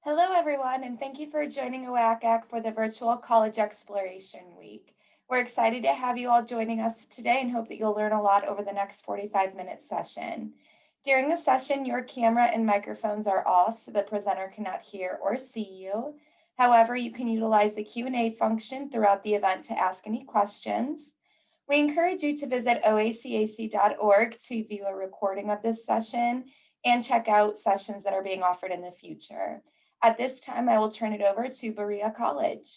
Hello, everyone, and thank you for joining OACAC for the Virtual College Exploration Week. We're excited to have you all joining us today and hope that you'll learn a lot over the next 45-minute session. During the session, your camera and microphones are off so the presenter cannot hear or see you. However, you can utilize the Q&A function throughout the event to ask any questions. We encourage you to visit oacac.org to view a recording of this session and check out sessions that are being offered in the future. At this time, I will turn it over to Berea College.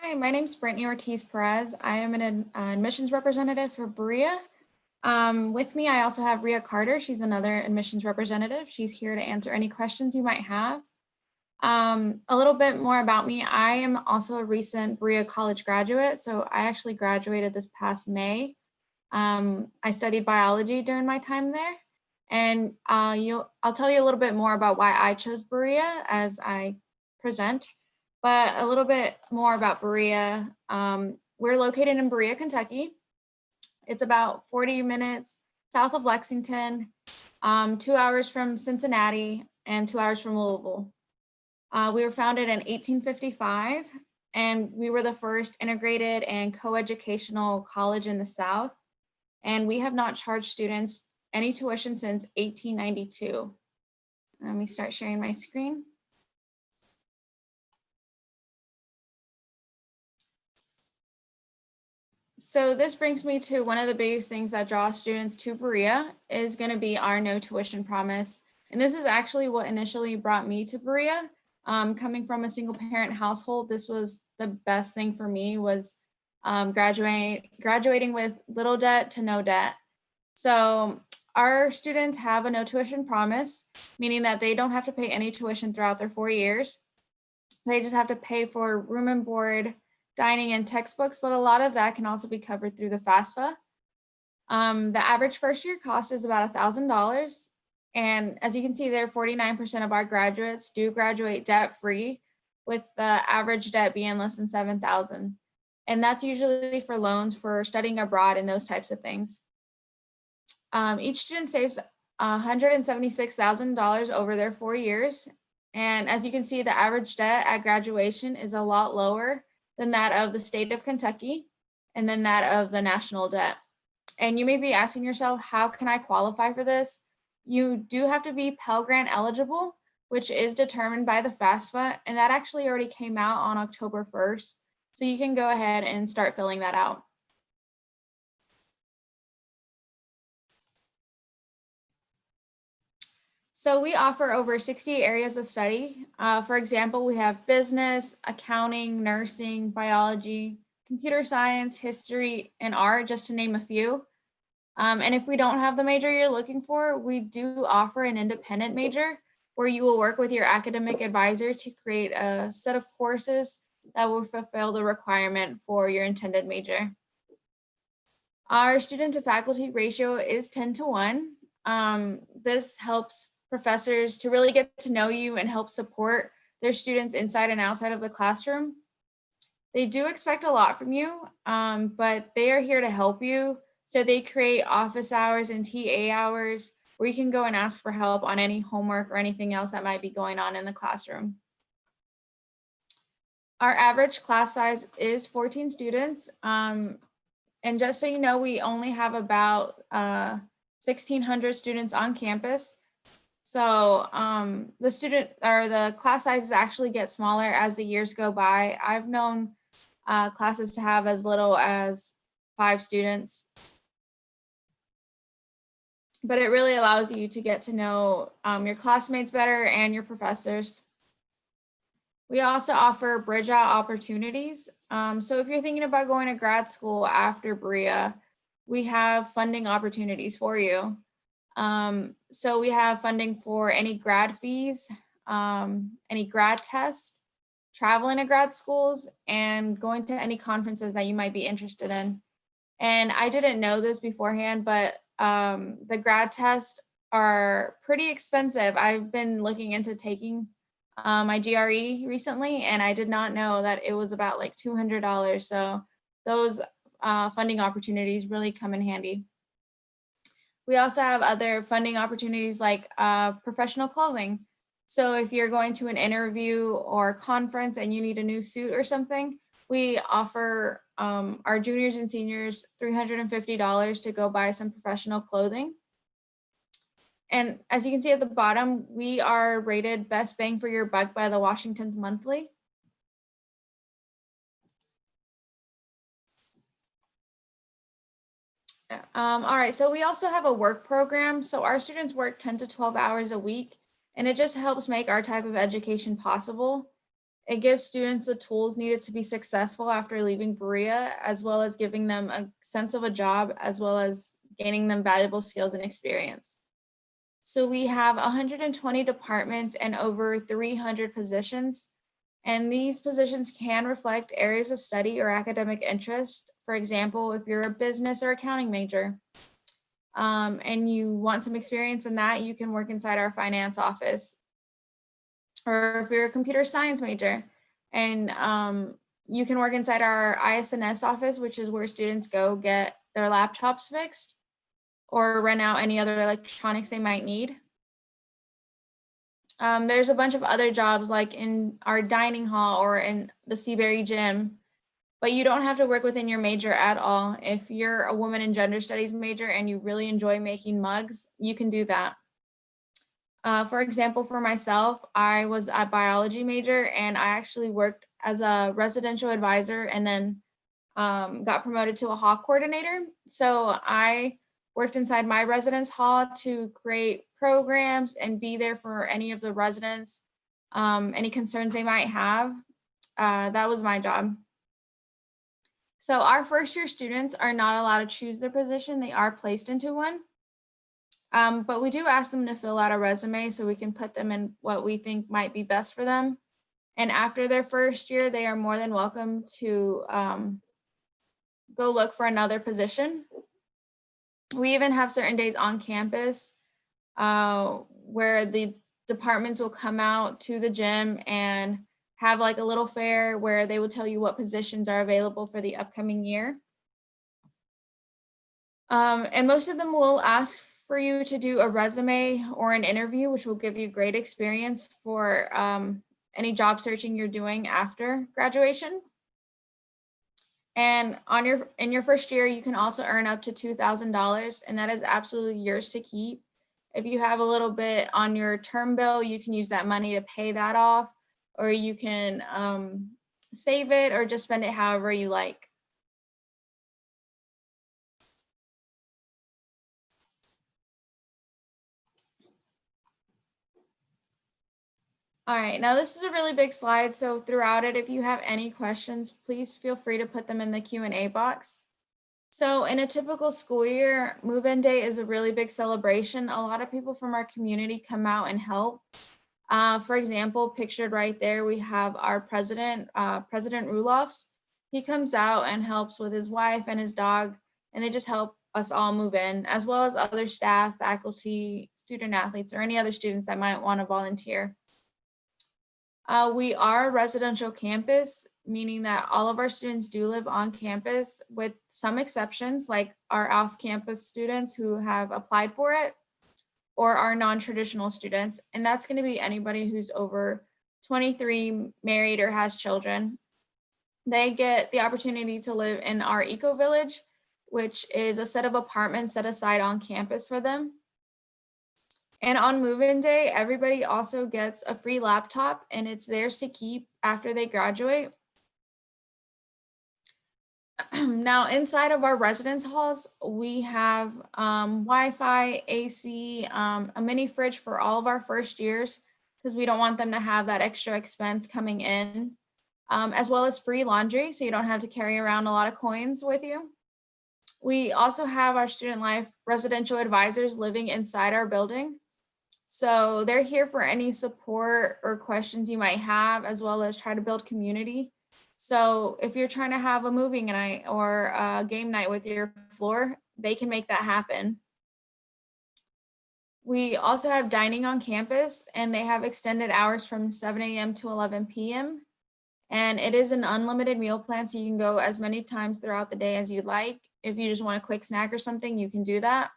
Hi, my name is Brittany Ortiz-Perez. I am an admissions representative for Berea. With me, I also have Rhea Carter. She's another admissions representative. She's here to answer any questions you might have. A little bit more about me. I am also a recent Berea College graduate. So I actually graduated this past May. I studied biology during my time there. And I'll tell you a little bit more about why I chose Berea as I present. But a little bit more about Berea. We're located in Berea, Kentucky. It's about 40 minutes south of Lexington, 2 hours from Cincinnati, and 2 hours from Louisville. We were founded in 1855, and we were the first integrated and co-educational college in the South. And we have not charged students any tuition since 1892. Let me start sharing my screen. So this brings me to one of the biggest things that draws students to Berea is going to be our no tuition promise. And this is actually what initially brought me to Berea. Coming from a single parent household, this was the best thing for me was graduating with little debt to no debt. So our students have a no tuition promise, meaning that they don't have to pay any tuition throughout their 4 years. They just have to pay for room and board, dining, and textbooks, but a lot of that can also be covered through the FAFSA. The average first year cost is about $1,000. And as you can see there, 49% of our graduates do graduate debt-free, with the average debt being less than $7,000. And that's usually for loans for studying abroad and those types of things. Each student saves $176,000 over their 4 years. And as you can see, the average debt at graduation is a lot lower than that of the state of Kentucky and then that of the national debt. And you may be asking yourself, how can I qualify for this? You do have to be Pell Grant eligible, which is determined by the FAFSA, and that actually already came out on October 1st. So you can go ahead and start filling that out. So we offer over 60 areas of study. For example, we have business, accounting, nursing, biology, computer science, history, and art, just to name a few. And if we don't have the major you're looking for, we do offer an independent major where you will work with your academic advisor to create a set of courses that will fulfill the requirement for your intended major. Our student to faculty ratio is 10 to 1. This helps professors to really get to know you and help support their students inside and outside of the classroom. They do expect a lot from you, but they are here to help you. So they create office hours and TA hours where you can go and ask for help on any homework or anything else that might be going on in the classroom. Our average class size is 14 students. And just so you know, we only have about 1,600 students on campus. So the class sizes actually get smaller as the years go by. I've known classes to have as little as 5 students. But it really allows you to get to know your classmates better and your professors. We also offer bridge out opportunities. So if you're thinking about going to grad school after Berea, we have funding opportunities for you. So we have funding for any grad fees, any grad tests, traveling to grad schools, and going to any conferences that you might be interested in. And I didn't know this beforehand, but the grad tests are pretty expensive. I've been looking into taking my GRE recently, and I did not know that it was about like $200. So those funding opportunities really come in handy. We also have other funding opportunities like professional clothing. So if you're going to an interview or conference and you need a new suit or something, we offer our juniors and seniors $350 to go buy some professional clothing. And as you can see at the bottom, we are rated best bang for your buck by the Washington Monthly. All right, so we also have a work program. So our students work 10 to 12 hours a week, and it just helps make our type of education possible. It gives students the tools needed to be successful after leaving Berea, as well as giving them a sense of a job, as well as gaining them valuable skills and experience. So we have 120 departments and over 300 positions. And these positions can reflect areas of study or academic interest. For example, if you're a business or accounting major and you want some experience in that, you can work inside our finance office. Or if you're a computer science major and you can work inside our ISNS office, which is where students go get their laptops fixed or rent out any other electronics they might need. There's a bunch of other jobs like in our dining hall or in the Seabury gym, but you don't have to work within your major at all. If you're a woman in gender studies major and you really enjoy making mugs, you can do that. For example, for myself, I was a biology major and I actually worked as a residential advisor and then got promoted to a hall coordinator. So I worked inside my residence hall to create programs and be there for any of the residents, any concerns they might have. That was my job. So our first year students are not allowed to choose their position. They are placed into one. But we do ask them to fill out a resume so we can put them in what we think might be best for them. And after their first year, they are more than welcome to go look for another position. We even have certain days on campus where the departments will come out to the gym and have like a little fair where they will tell you what positions are available for the upcoming year. And most of them will ask for you to do a resume or an interview, which will give you great experience for any job searching you're doing after graduation. And in your first year, you can also earn up to $2,000, and that is absolutely yours to keep. If you have a little bit on your term bill, you can use that money to pay that off, or you can save it or just spend it however you like. All right, now this is a really big slide, so throughout it, if you have any questions, please feel free to put them in the Q&A box. So in a typical school year, move-in day is a really big celebration. A lot of people from our community come out and help. For example, pictured right there, we have our president, President Rulofs. He comes out and helps with his wife and his dog, and they just help us all move in, as well as other staff, faculty, student athletes, or any other students that might want to volunteer. We are a residential campus, meaning that all of our students do live on campus with some exceptions, like our off-campus students who have applied for it or our non-traditional students. And that's going to be anybody who's over 23, married, or has children. They get the opportunity to live in our eco village, which is a set of apartments set aside on campus for them. And on move-in day, everybody also gets a free laptop and it's theirs to keep after they graduate. Now, inside of our residence halls, we have Wi-Fi, AC, a mini fridge for all of our first years because we don't want them to have that extra expense coming in, as well as free laundry, so you don't have to carry around a lot of coins with you. We also have our student life residential advisors living inside our building. So they're here for any support or questions you might have, as well as try to build community. So if you're trying to have a movie night or a game night with your floor, they can make that happen. We also have dining on campus, and they have extended hours from 7 a.m. to 11 p.m. And it is an unlimited meal plan, so you can go as many times throughout the day as you'd like. If you just want a quick snack or something, you can do that.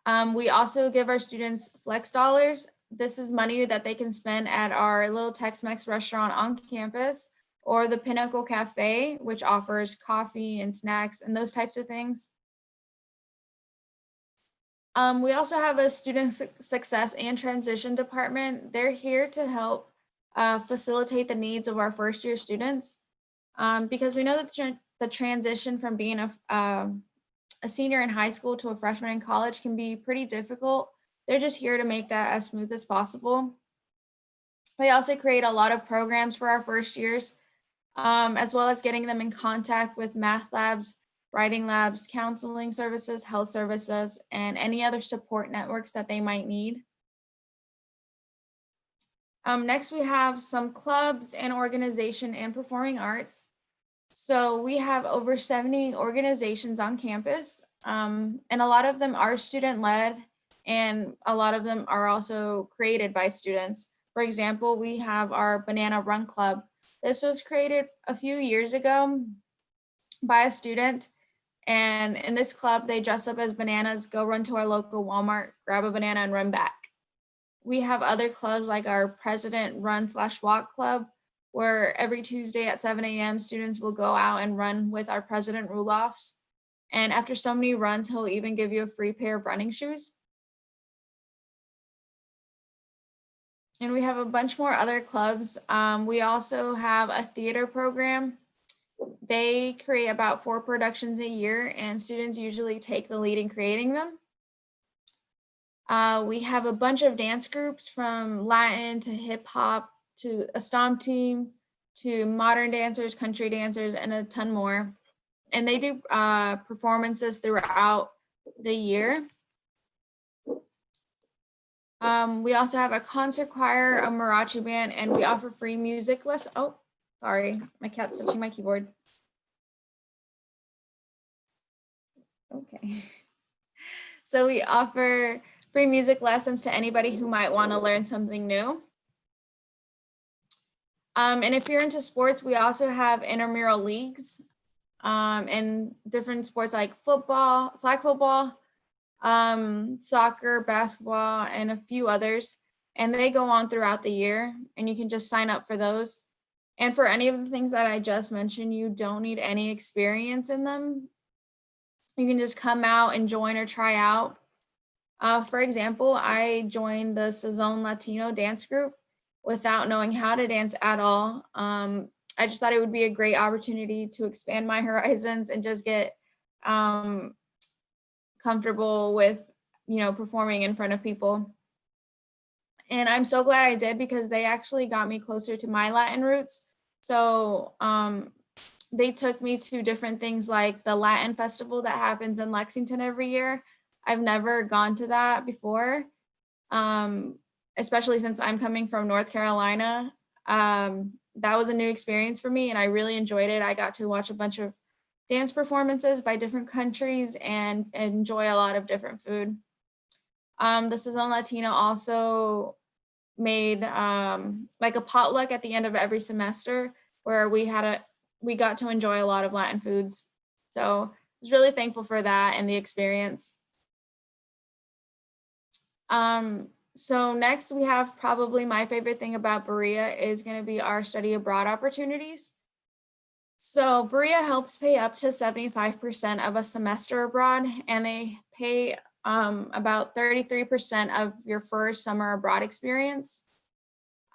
We also give our students flex dollars. This is money that they can spend at our little Tex-Mex restaurant on campus or the Pinnacle Cafe, which offers coffee and snacks and those types of things. We also have a student success and transition department. They're here to help facilitate the needs of our first year students because we know that the transition from being a senior in high school to a freshman in college can be pretty difficult. They're just here to make that as smooth as possible. They also create a lot of programs for our first years, as well as getting them in contact with math labs, writing labs, counseling services, health services, and any other support networks that they might need. Next, we have some clubs and organization and performing arts. So we have over 70 organizations on campus, and a lot of them are student-led, and a lot of them are also created by students. For example, we have our Banana Run Club. This was created a few years ago by a student, and in this club, they dress up as bananas, go run to our local Walmart, grab a banana, and run back. We have other clubs like our President Run/Walk Club, where every Tuesday at 7 a.m. students will go out and run with our President Rulofs. And after so many runs, he'll even give you a free pair of running shoes. And we have a bunch more other clubs. We also have a theater program. They create about 4 productions a year, and students usually take the lead in creating them. We have a bunch of dance groups from Latin to hip hop to a stomp team to modern dancers, country dancers, and a ton more. And they do performances throughout the year. We also have a concert choir, a mariachi band, and we offer free music lessons. Oh, sorry, my cat's touching my keyboard. Okay. So we offer free music lessons to anybody who might want to learn something new. And if you're into sports, we also have intramural leagues and different sports like football, flag football, soccer, basketball, and a few others. And they go on throughout the year, and you can just sign up for those. And for any of the things that I just mentioned, you don't need any experience in them. You can just come out and join or try out. For example, I joined the Sazon Latino dance group without knowing how to dance at all. I just thought it would be a great opportunity to expand my horizons and just get comfortable with, performing in front of people. And I'm so glad I did because they actually got me closer to my Latin roots. So they took me to different things like the Latin festival that happens in Lexington every year. I've never gone to that before, especially since I'm coming from North Carolina. That was a new experience for me, and I really enjoyed it. I got to watch a bunch of dance performances by different countries and enjoy a lot of different food. The Sazon Latino also made like a potluck at the end of every semester where we got to enjoy a lot of Latin foods. So I was really thankful for that and the experience. So next we have probably my favorite thing about Berea is going to be our study abroad opportunities. So Berea helps pay up to 75% of a semester abroad, and they pay about 33% of your first summer abroad experience.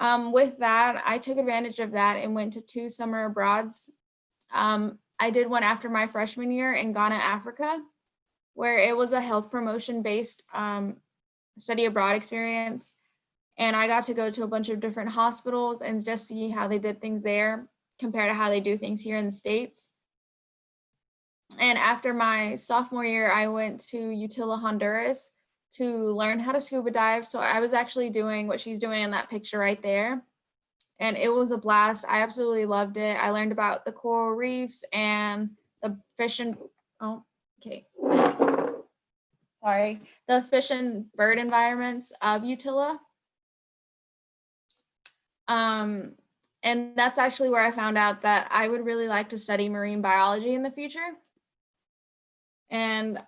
With that, I took advantage of that and went to 2 summer abroads. I did one after my freshman year in Ghana, Africa, where it was a health promotion based study abroad experience. And I got to go to a bunch of different hospitals and just see how they did things there compared to how they do things here in the States. And after my sophomore year, I went to Utila, Honduras to learn how to scuba dive. So I was actually doing what she's doing in that picture right there. And it was a blast. I absolutely loved it. I learned about the coral reefs and the fish and, the fish and bird environments of Utila. And that's actually where I found out that I would really like to study marine biology in the future. And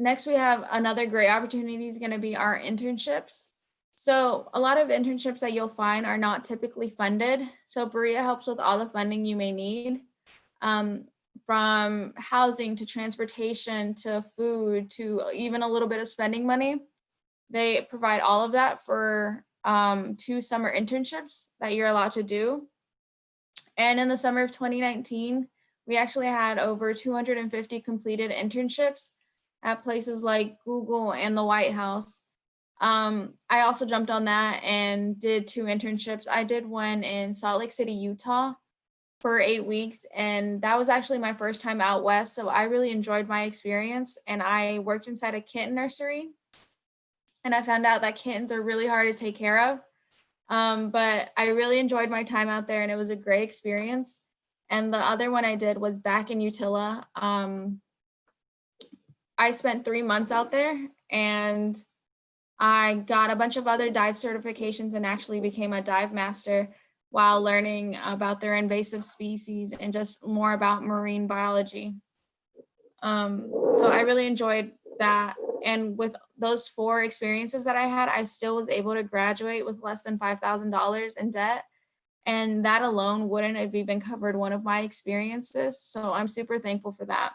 Next, we have another great opportunity is going to be our internships. So a lot of internships that you'll find are not typically funded. So Berea helps with all the funding you may need, um, from housing to transportation to food to even a little bit of spending money. They provide all of that for 2 summer internships that you're allowed to do. And in the summer of 2019, we actually had over 250 completed internships at places like Google and the White House. I also jumped on that and did 2 internships. I did one in Salt Lake City, Utah for 8 weeks, and that was actually my first time out west. So I really enjoyed my experience, and I worked inside a kitten nursery, and I found out that kittens are really hard to take care of. But I really enjoyed my time out there, and it was a great experience. And the other one I did was back in Utila. I spent 3 months out there, and I got a bunch of other dive certifications and actually became a dive master while learning about their invasive species and just more about marine biology. So I really enjoyed that. And with those 4 experiences that I had, I still was able to graduate with less than $5,000 in debt. And that alone wouldn't have even covered one of my experiences. So I'm super thankful for that.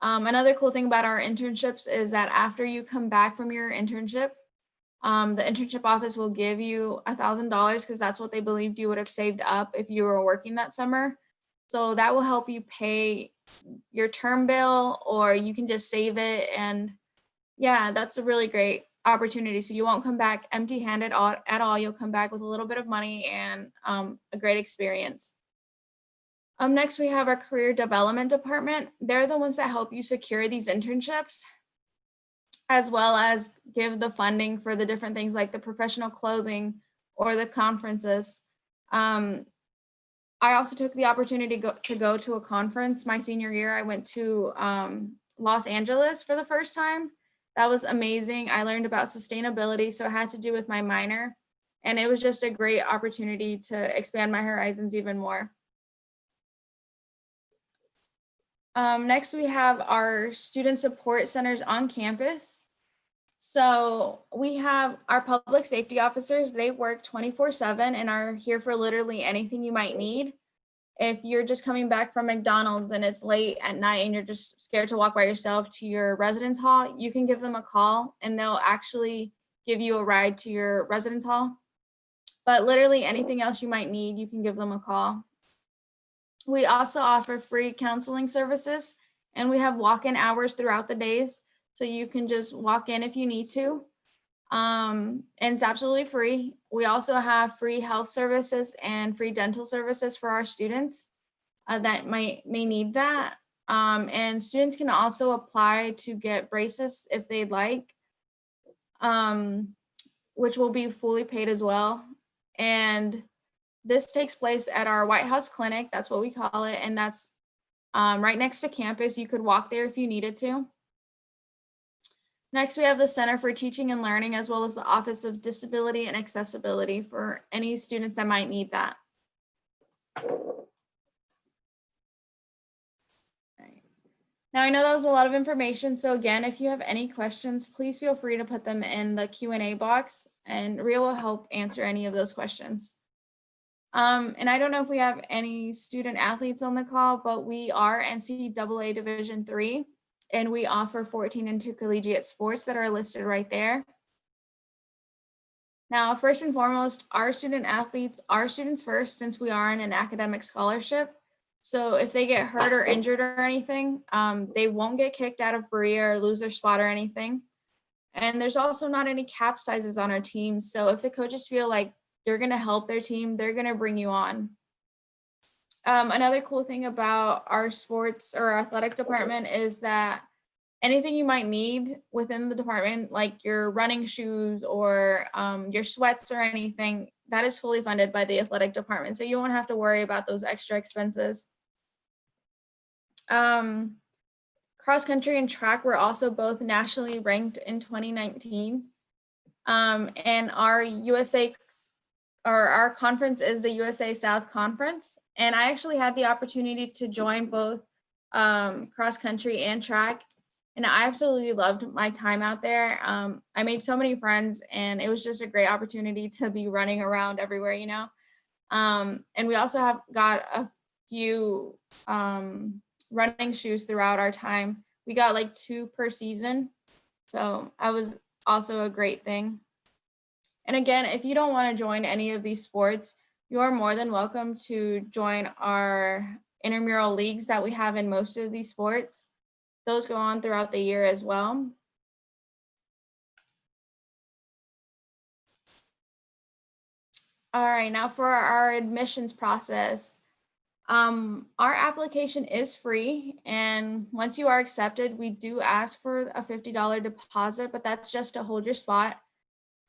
Another cool thing about our internships is that after you come back from your internship, the internship office will give you $1,000 because that's what they believed you would have saved up if you were working that summer. So that will help you pay your term bill, or you can just save it. And yeah, that's a really great opportunity. So you won't come back empty-handed at all. You'll come back with a little bit of money and a great experience. Next, we have our career development department. They're the ones that help you secure these internships, as well as give the funding for the different things like the professional clothing or the conferences. I also took the opportunity to go to a conference my senior year. I went to Los Angeles for the first time. That was amazing. I learned about sustainability, so it had to do with my minor. And it was just a great opportunity to expand my horizons even more. Next, we have our student support centers on campus. So we have our public safety officers. They work 24/7 and are here for literally anything you might need. If you're just coming back from McDonald's and it's late at night and you're just scared to walk by yourself to your residence hall, you can give them a call and they'll actually give you a ride to your residence hall. But literally anything else you might need, you can give them a call. We also offer free counseling services, and we have walk-in hours throughout the days. So you can just walk in if you need to. And it's absolutely free. We also have free health services and free dental services for our students that may need that. And students can also apply to get braces if they'd like, which will be fully paid as well. And this takes place at our White House Clinic. That's what we call it. And that's right next to campus. You could walk there if you needed to. Next, we have the Center for Teaching and Learning, as well as the Office of Disability and Accessibility for any students that might need that. Now, I know that was a lot of information. So again, if you have any questions, please feel free to put them in the Q&A box, and Ria will help answer any of those questions. And I don't know if we have any student athletes on the call, but we are NCAA Division III, and we offer 14 intercollegiate sports that are listed right there. Now, first and foremost, our student athletes are students first, since we are in an academic scholarship. So if they get hurt or injured or anything, they won't get kicked out of Berea or lose their spot or anything. And there's also not any cap sizes on our team. So if the coaches feel like you're going to help their team, they're going to bring you on. Another cool thing about our sports or athletic department is that anything you might need within the department, like your running shoes or your sweats or anything, that is fully funded by the athletic department. So you won't have to worry about those extra expenses. Cross country and track were also both nationally ranked in 2019. And our our conference is the USA South Conference. And I actually had the opportunity to join both cross country and track. and I absolutely loved my time out there. I made so many friends, and it was just a great opportunity to be running around everywhere, you know. And we also have got a few running shoes throughout our time. We got like 2 per season, so that was also a great thing. And again, if you don't want to join any of these sports, you are more than welcome to join our intramural leagues that we have in most of these sports. Those go on throughout the year as well. All right, now for our admissions process. Our application is free, and once you are accepted, we do ask for a $50 deposit, but that's just to hold your spot.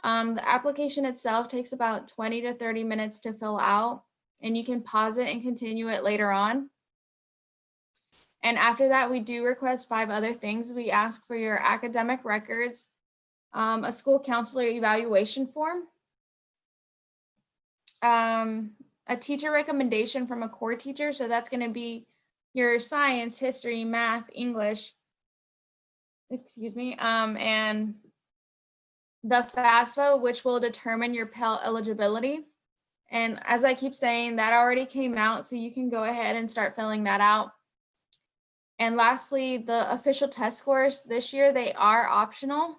The application itself takes about 20 to 30 minutes to fill out, and you can pause it and continue it later on. And after that, we do request 5 other things. We ask for your academic records, a school counselor evaluation form, a teacher recommendation from a core teacher. So that's going to be your science, history, math, English, and the FAFSA, which will determine your Pell eligibility. And as I keep saying, that already came out, so you can go ahead and start filling that out. And lastly, the official test scores this year, they are optional.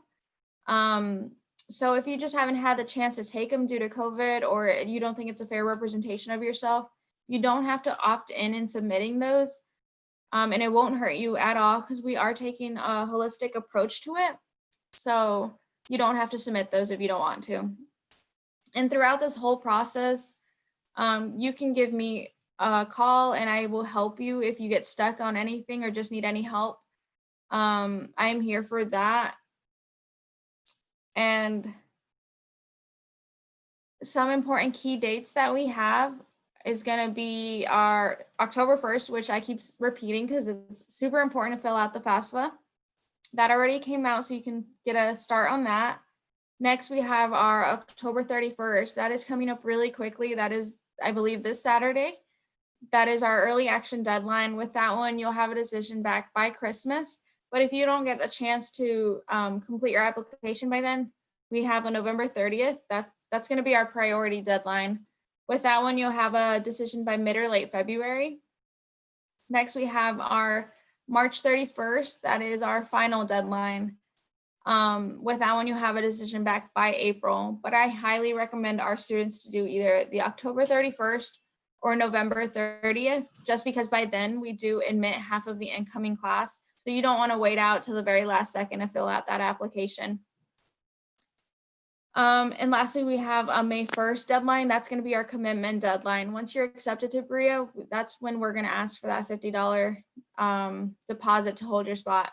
So if you just haven't had the chance to take them due to COVID, or you don't think it's a fair representation of yourself, you don't have to opt in submitting those. And it won't hurt you at all, because we are taking a holistic approach to it. So you don't have to submit those if you don't want to. And throughout this whole process, you can give me a call and I will help you if you get stuck on anything or just need any help. I am here for that. And some important key dates that we have is going to be our October 1st, which I keep repeating because it's super important to fill out the FAFSA. That already came out, so you can get a start on that. Next, we have our October 31st. That is coming up really quickly. That is, I believe, this Saturday. That is our early action deadline. With that one, you'll have a decision back by Christmas. But if you don't get a chance to complete your application by then, we have a November 30th. That's going to be our priority deadline. With that one, you'll have a decision by mid or late February. Next, we have our March 31st. That is our final deadline. With that one, you'll have a decision back by April. But I highly recommend our students to do either the October 31st or November 30th, just because by then we do admit half of the incoming class. So you don't want to wait out till the very last second to fill out that application. And lastly, we have a May 1st deadline. That's going to be our commitment deadline. Once you're accepted to Berea, that's when we're going to ask for that $50 deposit to hold your spot.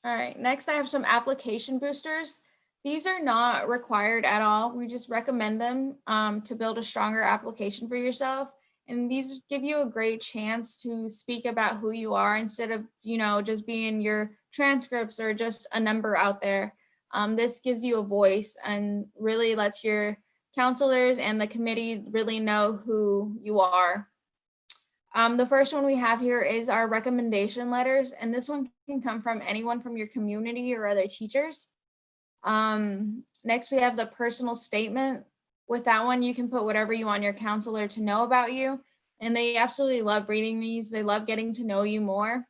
All right, next I have some application boosters. These are not required at all. We just recommend them to build a stronger application for yourself. And these give you a great chance to speak about who you are instead of, just being your transcripts or just a number out there. This gives you a voice and really lets your counselors and the committee really know who you are. The first one we have here is our recommendation letters, and this one can come from anyone from your community or other teachers. Next, we have the personal statement. With that one, you can put whatever you want your counselor to know about you, and they absolutely love reading these. They love getting to know you more.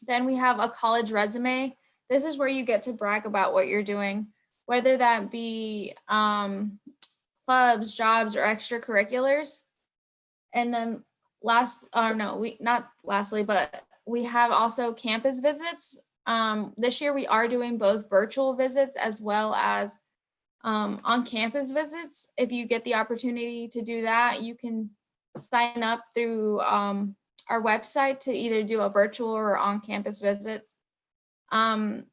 Then we have a college resume. This is where you get to brag about what you're doing, whether that be clubs, jobs, or extracurriculars. And then we have also campus visits. This year we are doing both virtual visits as well as on-campus visits. If you get the opportunity to do that, you can sign up through our website to either do a virtual or on-campus visits. And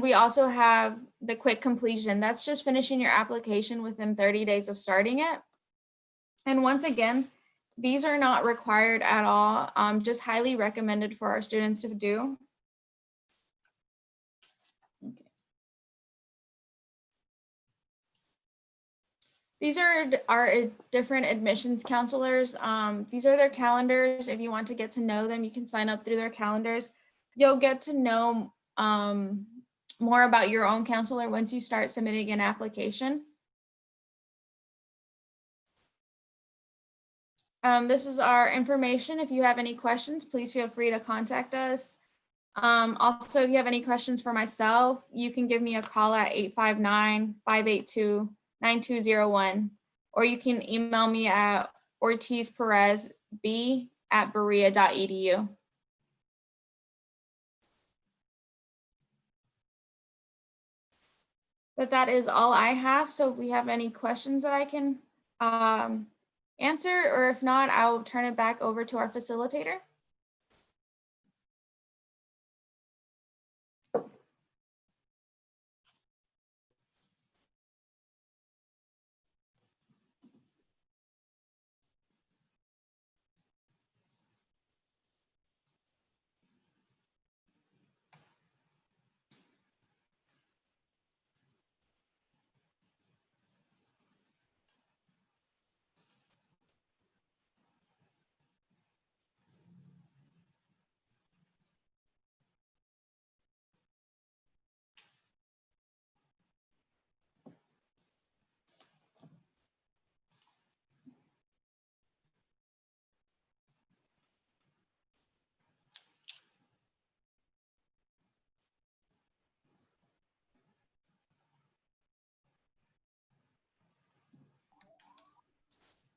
we also have the quick completion. That's just finishing your application within 30 days of starting it. And once again, these are not required at all, just highly recommended for our students to do. Okay. These are our different admissions counselors. These are their calendars. If you want to get to know them, you can sign up through their calendars. You'll get to know more about your own counselor once you start submitting an application. This is our information. If you have any questions, please feel free to contact us. Also, if you have any questions for myself, you can give me a call at 859-582-9201, or you can email me at ortizperezb@berea.edu. But that is all I have. So if we have any questions that I can answer, or if not, I'll turn it back over to our facilitator.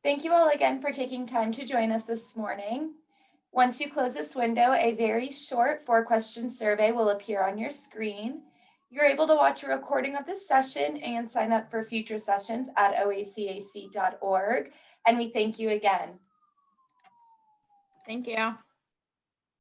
Thank you all again for taking time to join us this morning. Once you close this window, a very short 4-question survey will appear on your screen. You're able to watch a recording of this session and sign up for future sessions at oacac.org. And we thank you again. Thank you.